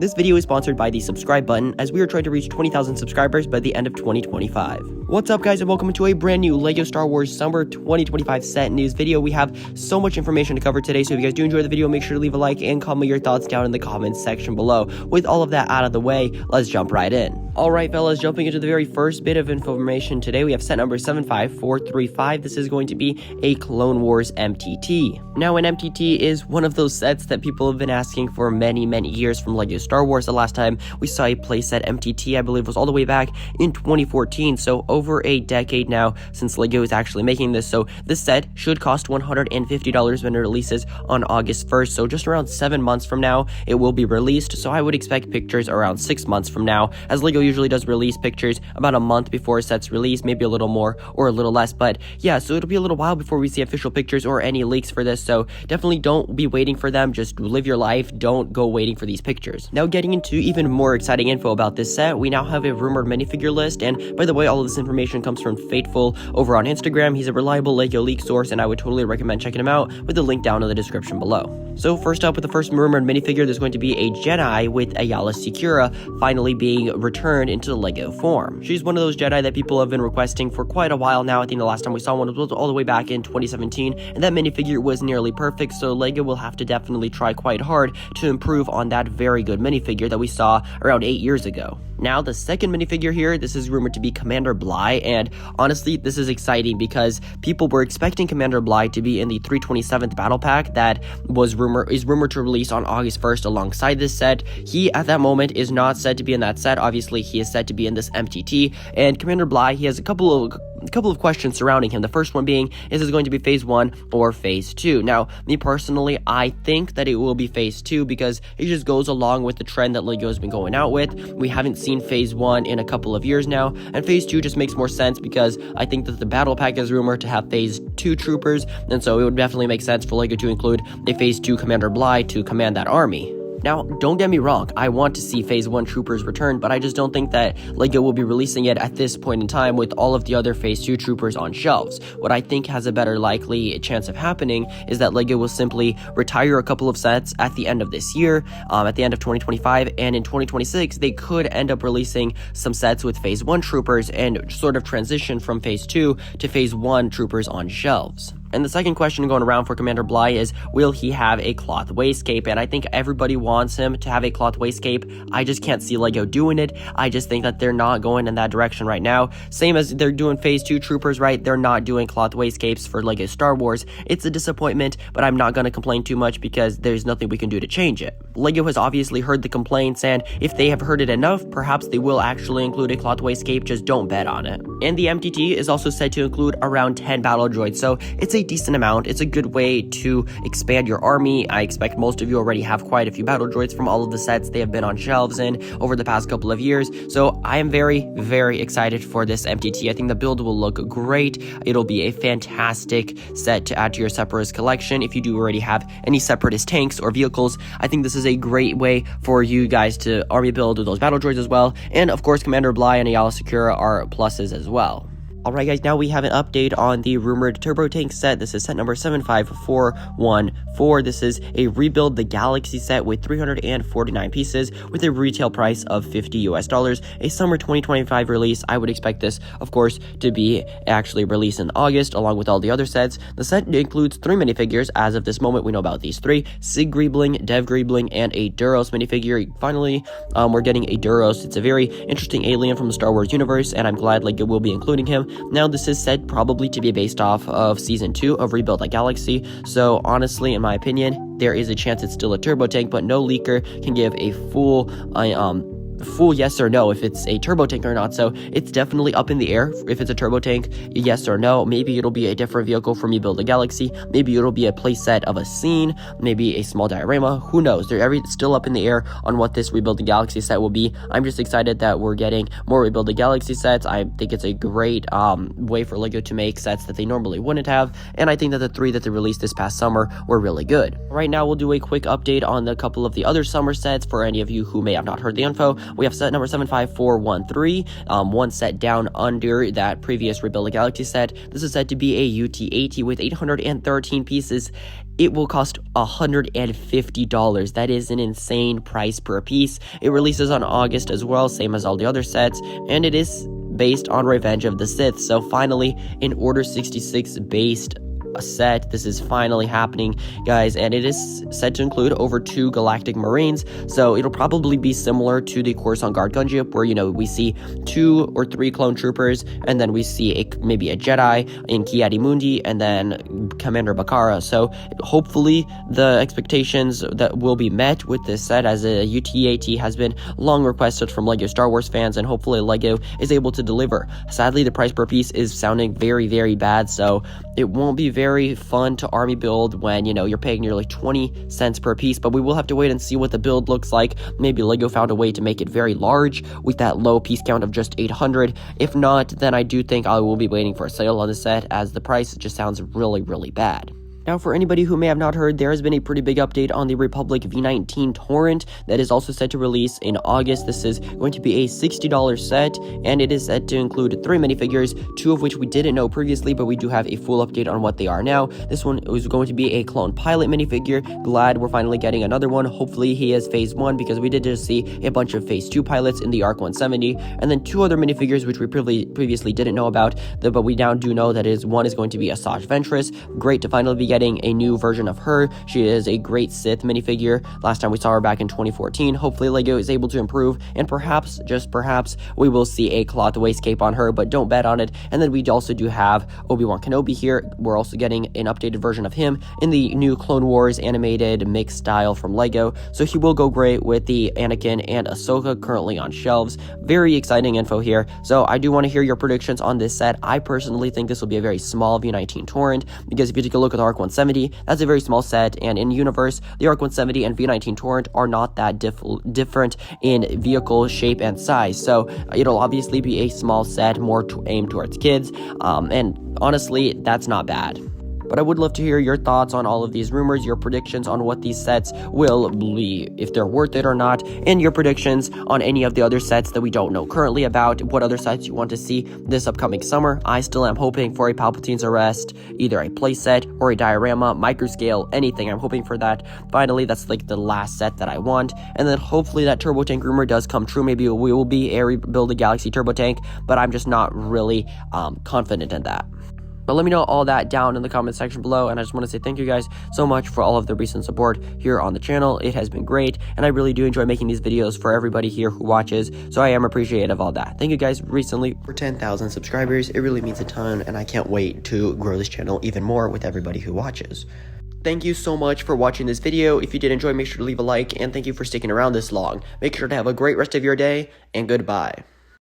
This video is sponsored by the subscribe button, as we are trying to reach 20,000 subscribers by the end of 2025. What's up, guys, and welcome to a brand new LEGO Star Wars Summer 2025 set news video. We have so much information to cover today, so if you guys do enjoy the video, make sure to leave a like and comment your thoughts down in the comments section below. With all of that out of the way, let's jump right in. Alright, fellas, jumping into the very first bit of information today, we have set number 75435. This is going to be a Clone Wars MTT. Now, an MTT is one of those sets that people have been asking for many years from LEGO Star Wars. The last time we saw a playset MTT, I believe, was all the way back in 2014, so over a decade now since LEGO is actually making this. So this set should cost $150 when it releases on August 1st, so just around 7 months from now it will be released. So I would expect pictures around 6 months from now, as LEGO usually does release pictures about a month before a set's release, maybe a little more or a little less. But yeah, so it'll be a little while before we see official pictures or any leaks for this, so definitely don't be waiting for them. Just live your life, don't go waiting for these pictures. Now, getting into even more exciting info about this set, we now have a rumored minifigure list, and by the way, all of this information comes from Fateful over on Instagram. He's a reliable LEGO leak source, and I would totally recommend checking him out with the link down in the description below. So first up, with the first rumored minifigure, there's going to be a Jedi with Aayla Secura finally being returned into the LEGO form. She's one of those Jedi that people have been requesting for quite a while now. I think the last time we saw one was all the way back in 2017, and that minifigure was nearly perfect, so LEGO will have to definitely try quite hard to improve on that very good minifigure that we saw around 8 years ago. Now, the second minifigure here, this is rumored to be Commander Bly, and honestly, this is exciting because people were expecting Commander Bly to be in the 327th Battle Pack that is rumored to release on August 1st alongside this set. He, at that moment, is not said to be in that set. Obviously, he is said to be in this MTT, and Commander Bly, he has a couple of questions surrounding him. The first one being, is this going to be Phase 1 or Phase 2? Now, me personally, I think that it will be Phase 2 because it just goes along with the trend that LEGO has been going out with. We haven't seen Phase 1 in a couple of years now, and Phase 2 just makes more sense because I think that the Battle Pack is rumored to have Phase 2 troopers, and so it would definitely make sense for LEGO to include a Phase 2 Commander Bly to command that army. Now, don't get me wrong, I want to see Phase 1 troopers return, but I just don't think that LEGO will be releasing it at this point in time with all of the other Phase 2 troopers on shelves. What I think has a better likely chance of happening is that LEGO will simply retire a couple of sets at the end of this year, at the end of 2025, and in 2026, they could end up releasing some sets with Phase 1 troopers and sort of transition from Phase 2 to Phase 1 troopers on shelves. And the second question going around for Commander Bly is, will he have a cloth waist cape? And I think everybody wants him to have a cloth waist cape. I just can't see LEGO doing it. I just think that they're not going in that direction right now. Same as they're doing Phase 2 troopers, right? They're not doing cloth waist capes for LEGO Star Wars. It's a disappointment, but I'm not going to complain too much because there's nothing we can do to change it. LEGO has obviously heard the complaints, and if they have heard it enough, perhaps they will actually include a cloth waist cape. Just don't bet on it. And the MTT is also said to include around 10 battle droids, so it's a decent amount. It's a good way to expand your army. I expect most of you already have quite a few battle droids from all of the sets they have been on shelves in over the past couple of years, so I am very excited for this MTT. I think the build will look great. It'll be a fantastic set to add to your Separatist collection. If you do already have any Separatist tanks or vehicles, I think this is a great way for you guys to army build with those battle droids as well. And of course, Commander Bly and Aayla Secura are pluses as well. Alright, guys, now we have an update on the rumored turbo tank set. This is set number 75414. This is a Rebuild the Galaxy set with 349 pieces with a retail price of $50 US. A summer 2025 release. I would expect this, of course, to be actually released in August along with all the other sets. The set includes 3 minifigures. As of this moment, we know about these 3: Sig Greebling, Dev Greebling, and a Duros minifigure. Finally, we're getting a Duros. It's a very interesting alien from the Star Wars universe, and I'm glad LEGO will be including him. Now, this is said probably to be based off of Season 2 of Rebuild the Galaxy, so honestly, in my opinion, there is a chance it's still a turbo tank, but no leaker can give a full yes or no if it's a turbo tank or not, so it's definitely up in the air if it's a turbo tank, yes or no. Maybe it'll be a different vehicle from Rebuild the Galaxy, maybe it'll be a playset of a scene, maybe a small diorama, who knows. They're still up in the air on what this Rebuild the Galaxy set will be. I'm just excited that we're getting more Rebuild the Galaxy sets. I think it's a great way for LEGO to make sets that they normally wouldn't have, and I think that the 3 that they released this past summer were really good. Right now, we'll do a quick update on a couple of the other summer sets for any of you who may have not heard the info. we have set number 75413, one set down under that previous Rebuild the Galaxy set. This is said to be a UT-80 with 813 pieces. It will cost $150. That is an insane price per piece. It releases on August as well, same as all the other sets, and it is based on Revenge of the Sith. So finally, an Order 66 based set. This is finally happening, guys, and it is said to include over 2 Galactic Marines, so it'll probably be similar to the Coruscant Guard gunship, where, you know, we see 2 or 3 clone troopers, and then we see maybe a Jedi in Ki-Adi-Mundi, and then Commander Bakara. So hopefully the expectations that will be met with this set, as a UT-80 has been long requested from LEGO Star Wars fans, and hopefully LEGO is able to deliver. Sadly, the price per piece is sounding very, very bad, so it won't be very fun to army build when, you know, you're paying nearly 20 cents per piece, but we will have to wait and see what the build looks like. Maybe LEGO found a way to make it very large with that low piece count of just 800. If not, then I do think I will be waiting for a sale on the set, as the price just sounds really, really bad. Now, for anybody who may have not heard, there has been a pretty big update on the Republic V19 Torrent that is also set to release in August. This is going to be a $60 set, and it is set to include 3 minifigures, 2 of which we didn't know previously, but we do have a full update on what they are now. This one is going to be a clone pilot minifigure. Glad we're finally getting another one. Hopefully he is phase 1, because we did just see a bunch of phase 2 pilots in the ARC 170, and then 2 other minifigures which we previously didn't know about, but we now do know that one is going to be Asajj Ventress. Great to finally be getting a new version of her. She is a great Sith minifigure. Last time we saw her back in 2014. Hopefully LEGO is able to improve, and perhaps, just perhaps, we will see a cloth waist cape on her, but don't bet on it. And then we also do have Obi-Wan Kenobi here. We're also getting an updated version of him in the new Clone Wars animated mix style from LEGO, so he will go great with the Anakin and Ahsoka currently on shelves. Very exciting info here. So I do want to hear your predictions on this set. I personally think this will be a very small V19 Torrent, because if you take a look at the ARC 170, that's a very small set, and in universe, the ARC 170 and V19 Torrent are not that different in vehicle shape and size, so it'll obviously be a small set, more aimed towards kids, and honestly, that's not bad. But I would love to hear your thoughts on all of these rumors, your predictions on what these sets will be, if they're worth it or not, and your predictions on any of the other sets that we don't know currently about, what other sets you want to see this upcoming summer. I still am hoping for a Palpatine's Arrest, either a playset or a diorama, microscale, anything. I'm hoping for that. Finally, that's like the last set that I want, and then hopefully that Turbo Tank rumor does come true. Maybe we will be a Rebuild the Galaxy Turbo Tank, but I'm just not really confident in that. But let me know all that down in the comment section below, and I just want to say thank you guys so much for all of the recent support here on the channel. It has been great, and I really do enjoy making these videos for everybody here who watches, so I am appreciative of all that. Thank you guys recently for 10,000 subscribers. It really means a ton, and I can't wait to grow this channel even more with everybody who watches. Thank you so much for watching this video. If you did enjoy, make sure to leave a like, and thank you for sticking around this long. Make sure to have a great rest of your day, and goodbye.